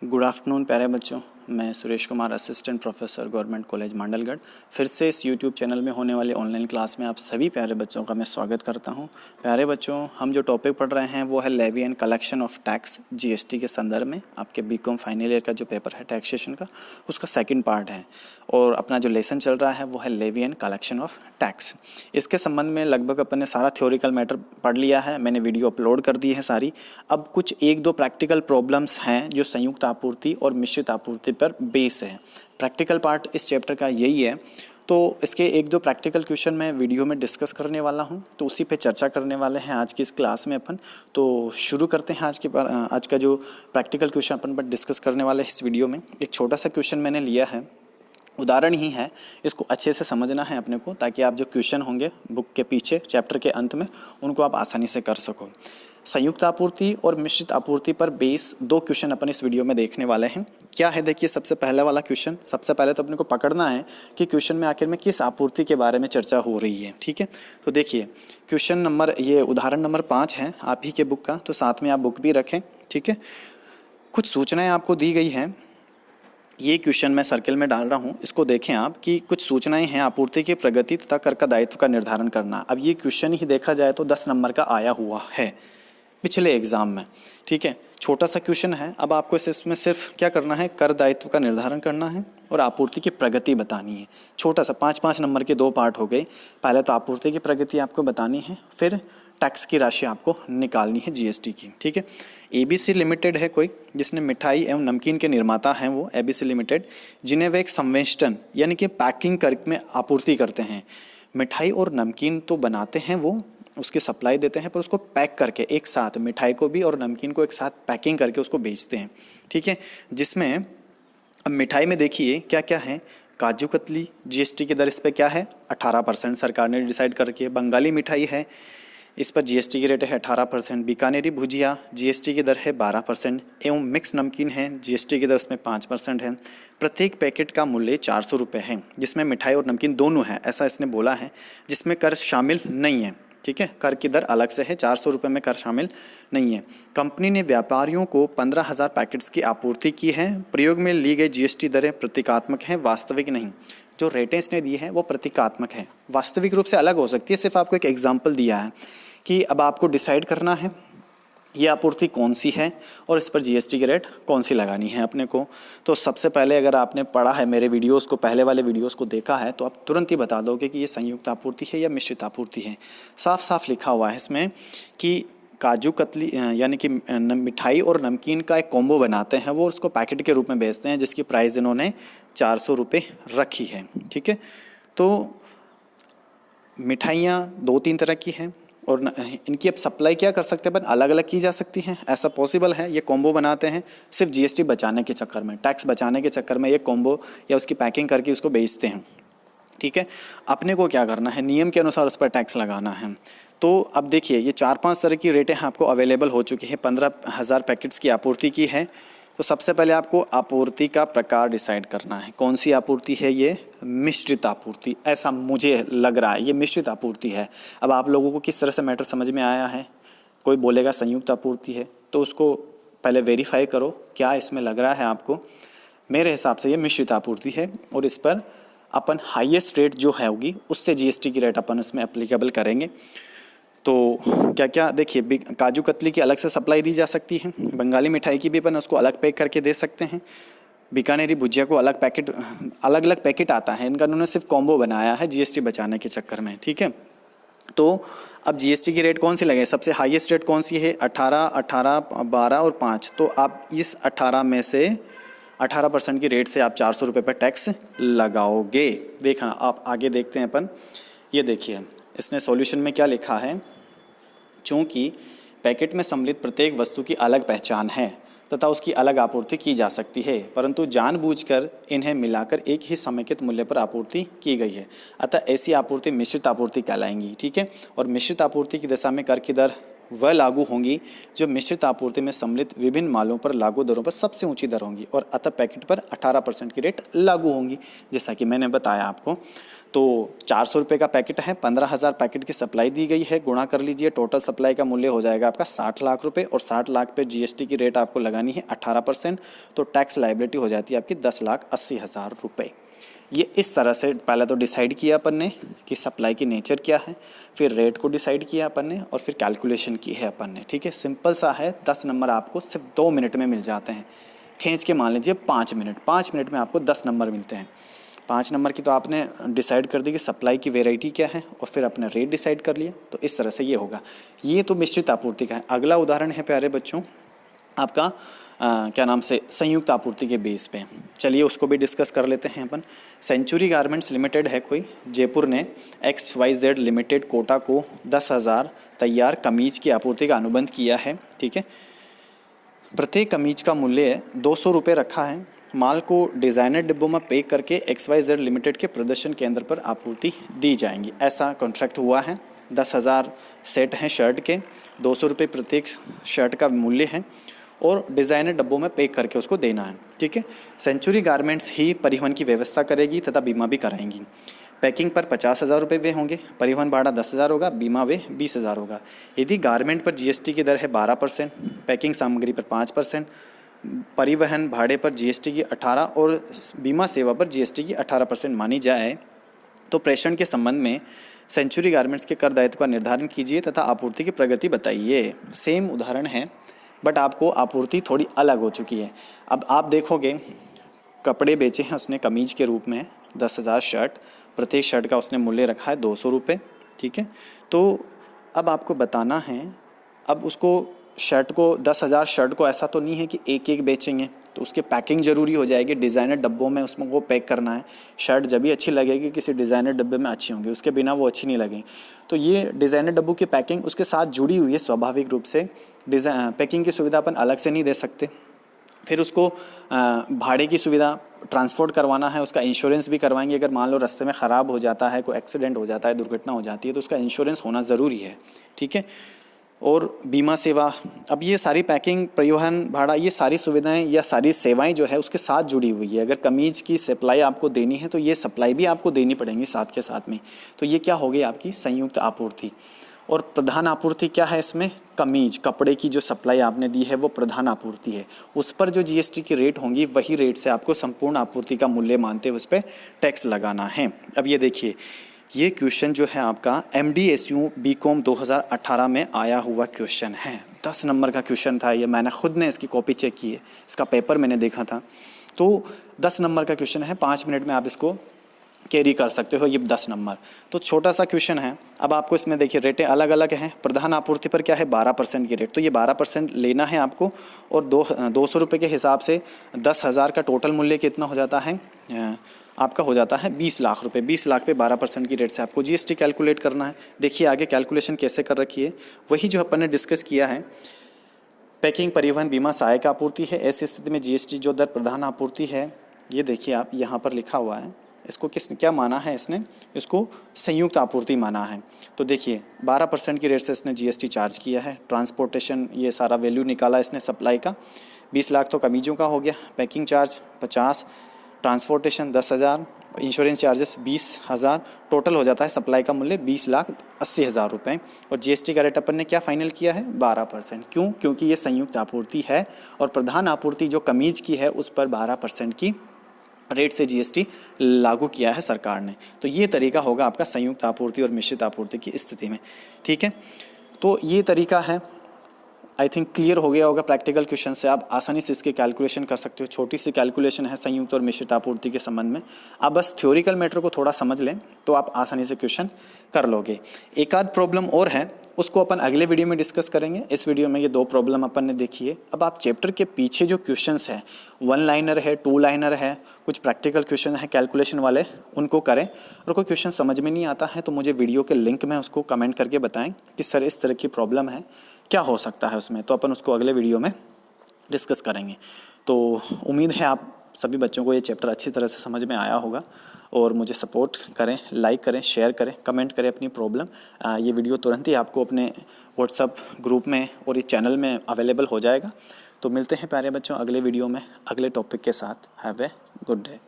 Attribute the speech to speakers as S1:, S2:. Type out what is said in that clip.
S1: Good afternoon प्यारे बच्चों, मैं Suresh Kumar, assistant professor government college Mandalgarh, फिर से इस यूट्यूब चैनल में होने वाले ऑनलाइन क्लास में आप सभी प्यारे बच्चों का मैं स्वागत करता हूं। प्यारे बच्चों, हम जो टॉपिक पढ़ रहे हैं वो है levy and collection of tax GST के संदर्भ में। आपके बीकॉम फाइनल ईयर का जो पेपर है टैक्सेशन का, उसका सेकंड पार्ट है और अपना जो लेसन चल रहा है वो है levy and collection of tax. इसके संबंध में लगभग अपन ने सारा थ्योरिकल मैटर पढ़ लिया है, मैंने वीडियो अपलोड कर दी है सारी। अब कुछ एक दो प्रैक्टिकल प्रॉब्लम्स हैं जो संयुक्त आपूर्ति और मिश्रित आपूर्ति पर बेस है। प्रैक्टिकल पार्ट इस चैप्टर का यही है, तो इसके एक दो प्रैक्टिकल क्वेश्चन मैं वीडियो में डिस्कस करने वाला हूं, तो उसी पे चर्चा करने वाले हैं आज की इस क्लास में अपन। तो शुरू करते हैं आज का जो प्रैक्टिकल क्वेश्चन अपन पर डिस्कस करने वाले इस वीडियो में। एक छोटा सा क्वेश्चन मैंने लिया है, उदाहरण ही है, इसको अच्छे से समझना है अपने को, ताकि आप जो क्वेश्चन होंगे बुक के पीछे चैप्टर के अंत में उनको आप आसानी से कर सको। संयुक्त आपूर्ति और मिश्रित आपूर्ति पर बेस दो क्वेश्चन अपन इस वीडियो में देखने वाले हैं। क्या है, देखिए सबसे पहले वाला क्वेश्चन, सबसे पहले तो अपने को पकड़ना है कि क्वेश्चन में आखिर में किस आपूर्ति के बारे में चर्चा हो रही है। ठीक है, तो देखिए क्वेश्चन नंबर, ये उदाहरण नंबर 5 है आप ही के बुक का, तो साथ में आप बुक भी रखें। ठीक है, कुछ सूचनाएं आपको दी गई हैं, ये क्वेश्चन मैं सर्किल में डाल रहा हूँ, इसको देखें आप कि कुछ सूचनाएं हैं आपूर्ति की प्रगति तथा कर का दायित्व का निर्धारण करना। अब ये क्वेश्चन ही देखा जाए तो 10 नंबर का आया हुआ है पिछले एग्जाम में। ठीक है, छोटा सा क्वेश्चन है। अब आपको इसमें सिर्फ क्या करना है, कर दायित्व का निर्धारण करना है और आपूर्ति की प्रगति बतानी है। छोटा सा 5-5 नंबर के दो पार्ट हो गए। पहले तो आपूर्ति की प्रगति आपको बतानी है, फिर टैक्स की राशि आपको निकालनी है जीएसटी की। ठीक है, एबीसी लिमिटेड है कोई, जिसने मिठाई एवं नमकीन के निर्माता हैं वो एबीसी लिमिटेड, जिन्हें वे एक संवेष्टन यानी कि पैकिंग करके में आपूर्ति करते हैं। मिठाई और नमकीन तो बनाते हैं वो, उसकी सप्लाई देते हैं, पर उसको पैक करके एक साथ, मिठाई को भी और नमकीन को एक साथ पैकिंग करके उसको बेचते हैं। ठीक है, जिसमें अब मिठाई में देखिए क्या क्या है, काजू कतली, जीएसटी की दर इस पर क्या है 18% सरकार ने डिसाइड कर रखी है। बंगाली मिठाई है, इस पर जीएसटी की रेट है 18%। बीकानेरी भुजिया, जीएसटी की दर है 12%। एवं मिक्स नमकीन है, जीएसटी की दर उसमें 5% है। प्रत्येक पैकेट का मूल्य 400 रुपये है, जिसमें मिठाई और नमकीन दोनों है, ऐसा इसने बोला है, जिसमें कर शामिल नहीं है। ठीक है, कर की दर अलग से है, 400 रुपये में कर शामिल नहीं है। कंपनी ने व्यापारियों को 15,000 पैकेट्स की आपूर्ति की है। प्रयोग में ली गई जीएसटी दरें प्रतीकात्मक हैं, वास्तविक नहीं। जो रेटें इसने दी है वो प्रतीकात्मक है, वास्तविक रूप से अलग हो सकती है। सिर्फ आपको एक एग्जाम्पल दिया है कि अब आपको डिसाइड करना है ये आपूर्ति कौन सी है और इस पर जीएसटी की रेट कौन सी लगानी है अपने को। तो सबसे पहले अगर आपने पढ़ा है मेरे वीडियोस को, पहले वाले वीडियोस को देखा है, तो आप तुरंत ही बता दोगे कि ये संयुक्त आपूर्ति है या मिश्रित आपूर्ति है। साफ साफ लिखा हुआ है इसमें कि काजू कतली यानी कि मिठाई और नमकीन का एक कॉम्बो बनाते हैं वो, उसको पैकेट के रूप में बेचते हैं, जिसकी प्राइस इन्होंने 400 रुपये रखी है। ठीक है, तो मिठाइयाँ 2-3 तरह की हैं और इनकी अब सप्लाई क्या कर सकते हैं अपन, अलग अलग की जा सकती हैं, ऐसा पॉसिबल है। ये कॉम्बो बनाते हैं सिर्फ जीएसटी बचाने के चक्कर में, टैक्स बचाने के चक्कर में ये कॉम्बो या उसकी पैकिंग करके उसको बेचते हैं। ठीक है, अपने को क्या करना है, नियम के अनुसार उस पर टैक्स लगाना है। तो अब देखिए ये 4-5 तरह की रेटें आपको अवेलेबल हो चुकी हैं। 15,000 पैकेट्स की आपूर्ति की है। तो सबसे पहले आपको आपूर्ति का प्रकार डिसाइड करना है, कौन सी आपूर्ति है, ये मिश्रित आपूर्ति, ऐसा मुझे लग रहा है ये मिश्रित आपूर्ति है। अब आप लोगों को किस तरह से मैटर समझ में आया है, कोई बोलेगा संयुक्त आपूर्ति है, तो उसको पहले वेरीफाई करो क्या इसमें लग रहा है आपको। मेरे हिसाब से ये मिश्रित आपूर्ति है और इस पर अपन हाईएस्ट रेट जो है होगी उससे जीएसटी की रेट अपन इसमें एप्लीकेबल करेंगे। तो क्या क्या देखिए, काजू कतली की अलग से सप्लाई दी जा सकती है, बंगाली मिठाई की भी अपन उसको अलग पैक करके दे सकते हैं, बीकानेरी भुजिया को अलग पैकेट, अलग अलग पैकेट आता है इनका, उन्होंने सिर्फ कॉम्बो बनाया है जीएसटी बचाने के चक्कर में। ठीक है, तो अब जीएसटी की रेट कौन सी लगे, सबसे हाईएस्ट रेट कौन सी है, 18, 12 और 5। तो आप इस 18 में से 18% की रेट से आप 400 रुपये पर टैक्स लगाओगे। देखना आप आगे देखते हैं अपन, ये देखिए इसने सॉल्यूशन में क्या लिखा है, चूँकि पैकेट में सम्मिलित प्रत्येक वस्तु की अलग पहचान है तथा उसकी अलग आपूर्ति की जा सकती है, परंतु जानबूझकर इन्हें मिलाकर एक ही समेकित मूल्य पर आपूर्ति की गई है, अतः ऐसी आपूर्ति मिश्रित आपूर्ति कहलाएंगी। ठीक है, और मिश्रित आपूर्ति की दशा में कर की दर वह लागू होंगी जो मिश्रित आपूर्ति में सम्मिलित विभिन्न मालों पर लागू दरों पर सबसे ऊंची दर होंगी और अतः पैकेट पर 18% की रेट लागू होंगी, जैसा कि मैंने बताया आपको। तो 400 रुपये का पैकेट है, 15,000 पैकेट की सप्लाई दी गई है, गुणा कर लीजिए, टोटल सप्लाई का मूल्य हो जाएगा आपका 60 लाख रुपए, और 60 लाख पे जीएसटी की रेट आपको लगानी है 18%, तो टैक्स लायबिलिटी हो जाती है आपकी 10,80,000 रुपये। ये इस तरह से पहले तो डिसाइड किया अपन ने कि सप्लाई की नेचर क्या है, फिर रेट को डिसाइड किया अपन ने, और फिर कैलकुलेशन की है अपन ने। ठीक है, सिंपल सा है। 10 नंबर आपको सिर्फ 2 मिनट में मिल जाते हैं, खींच के मान लीजिए 5 मिनट में आपको 10 नंबर मिलते हैं। 5 नंबर की तो आपने डिसाइड कर दी कि सप्लाई की वेराइटी क्या है, और फिर अपने रेट डिसाइड कर लिया, तो इस तरह से ये होगा। ये तो मिश्रित आपूर्ति का है। अगला उदाहरण है प्यारे बच्चों आपका क्या नाम से संयुक्त आपूर्ति के बेस पे। चलिए उसको भी डिस्कस कर लेते हैं अपन। सेंचुरी गारमेंट्स लिमिटेड है कोई, जयपुर ने XYZ लिमिटेड कोटा को 10,000 तैयार कमीज की आपूर्ति का अनुबंध किया है। ठीक है, प्रत्येक कमीज का मूल्य 200 रुपये रखा है। माल को डिज़ाइनर डिब्बों में पैक करके XYZ लिमिटेड के प्रदर्शन केंद्र पर आपूर्ति दी जाएंगी, ऐसा कॉन्ट्रैक्ट हुआ है। 10,000 सेट हैं शर्ट के, 200 रुपये प्रत्येक शर्ट का मूल्य है, और डिज़ाइनर डब्बों में पैक करके उसको देना है। ठीक है, सेंचुरी गारमेंट्स ही परिवहन की व्यवस्था करेगी तथा बीमा भी कराएंगी। पैकिंग पर 50,000 रुपये वे होंगे, परिवहन भाड़ा 10,000 होगा, बीमा वे 20,000 होगा। यदि गारमेंट पर जीएसटी की दर है 12%, पैकिंग सामग्री पर 5%, परिवहन भाड़े पर जीएसटी की 18% और बीमा सेवा पर जीएसटी की 18% मानी जाए, तो प्रेषण के संबंध में सेंचुरी गारमेंट्स के कर दायित्व का निर्धारण कीजिए तथा आपूर्ति की प्रगति बताइए। सेम उदाहरण है, बट आपको आपूर्ति थोड़ी अलग हो चुकी है। अब आप देखोगे कपड़े बेचे हैं उसने कमीज के रूप में 10,000 शर्ट, प्रत्येक शर्ट का उसने मूल्य रखा है 200 रुपये। ठीक है, तो अब आपको बताना है, अब उसको शर्ट को 10,000 शर्ट को ऐसा तो नहीं है कि एक एक बेचेंगे, तो उसकी पैकिंग ज़रूरी हो जाएगी। डिज़ाइनर डब्बों में उसमें वो पैक करना है। शर्ट जब भी अच्छी लगेगी किसी डिज़ाइनर डब्बे में अच्छी होंगी, उसके बिना वो अच्छी नहीं लगेगी। तो ये डिज़ाइनर डब्बों की पैकिंग उसके साथ जुड़ी हुई है स्वाभाविक रूप से। पैकिंग की सुविधा अपन अलग से नहीं दे सकते। फिर उसको भाड़े की सुविधा, ट्रांसपोर्ट करवाना है, उसका इंश्योरेंस भी करवाएंगे। अगर मान लो रास्ते में ख़राब हो जाता है, कोई एक्सीडेंट हो जाता है, दुर्घटना हो जाती है, तो उसका इंश्योरेंस होना ज़रूरी है। ठीक है, और बीमा सेवा। अब ये सारी पैकिंग, परिवहन भाड़ा, ये सारी सुविधाएं या सारी सेवाएं जो है उसके साथ जुड़ी हुई है। अगर कमीज की सप्लाई आपको देनी है तो ये सप्लाई भी आपको देनी पड़ेंगी साथ के साथ में। तो ये क्या हो गई आपकी संयुक्त आपूर्ति। और प्रधान आपूर्ति क्या है इसमें, कमीज कपड़े की जो सप्लाई आपने दी है वो प्रधान आपूर्ति है। उस पर जो जीएसटी की रेट होंगी वही रेट से आपको संपूर्ण आपूर्ति का मूल्य मानते हुए उस पर टैक्स लगाना है। अब ये देखिए, ये क्वेश्चन जो है आपका MDSU BCom 2018 में आया हुआ क्वेश्चन है। 10 नंबर का क्वेश्चन था ये, मैंने खुद ने इसकी कॉपी चेक की है, इसका पेपर मैंने देखा था। तो 10 नंबर का क्वेश्चन है, 5 मिनट में आप इसको कैरी कर सकते हो। ये 10 नंबर तो छोटा सा क्वेश्चन है। अब आपको इसमें देखिए रेटें अलग अलग हैं। प्रधान आपूर्ति पर क्या है 12% की रेट, तो ये 12% लेना है आपको। और 200 रुपये के हिसाब से 10,000 का टोटल मूल्य कितना हो जाता है आपका, हो जाता है 20 लाख रुपए। 20 लाख पे 12% की रेट से आपको जीएसटी कैलकुलेट करना है। देखिए आगे कैलकुलेशन कैसे कर रखी है, वही जो अपन ने डिस्कस किया है। पैकिंग, परिवहन, बीमा सहायक आपूर्ति है। ऐसी स्थिति में जीएसटी जो दर प्रधान आपूर्ति है, ये देखिए आप यहाँ पर लिखा हुआ है। इसको क्या माना है इसने, इसको संयुक्त आपूर्ति माना है। तो देखिए 12% की रेट से इसने जीएसटी चार्ज किया है। ट्रांसपोर्टेशन, ये सारा वैल्यू निकाला इसने सप्लाई का। 20 लाख तो कमीजों का हो गया। Packing charge 50, transportation 10,000, insurance charges 20,000, total हो जाता है सप्लाई का मूल्य 20,80,000 रुपये। और जीएसटी का रेट अपन ने क्या फाइनल किया है 12%। क्यों? क्योंकि ये संयुक्त आपूर्ति है और प्रधान आपूर्ति जो कमीज की है उस पर 12% की रेट से जीएसटी लागू किया है सरकार ने। तो ये तरीका होगा आपका संयुक्त आपूर्ति और मिश्रित आपूर्ति की स्थिति में। ठीक है, तो ये तरीका है। आई थिंक क्लियर हो गया होगा। प्रैक्टिकल क्वेश्चन से आप आसानी से इसके कैलकुलेशन कर सकते हो। छोटी सी कैलकुलेशन है संयुक्त और मिश्रित आपूर्ति के संबंध में। आप बस थ्योरिकल मैटर को थोड़ा समझ लें तो आप आसानी से क्वेश्चन कर लोगे। एक आध प्रॉब्लम और है, उसको अपन अगले वीडियो में डिस्कस करेंगे। इस वीडियो में ये 2 प्रॉब्लम अपन ने देखी है। अब आप चैप्टर के पीछे जो क्वेश्चंस है, 1 लाइनर है, 2 लाइनर है, कुछ प्रैक्टिकल क्वेश्चन है कैलकुलेशन वाले, उनको करें। और कोई क्वेश्चन समझ में नहीं आता है तो मुझे वीडियो के लिंक में उसको कमेंट करके बताएं कि सर इस तरह की प्रॉब्लम है, क्या हो सकता है उसमें, तो अपन उसको अगले वीडियो में डिस्कस करेंगे। तो उम्मीद है आप सभी बच्चों को ये चैप्टर अच्छी तरह से समझ में आया होगा। और मुझे सपोर्ट करें, लाइक करें, शेयर करें, कमेंट करें अपनी प्रॉब्लम। ये वीडियो तुरंत ही आपको अपने व्हाट्सएप ग्रुप में और इस चैनल में अवेलेबल हो जाएगा। तो मिलते हैं प्यारे बच्चों अगले वीडियो में अगले टॉपिक के साथ। Have a good day.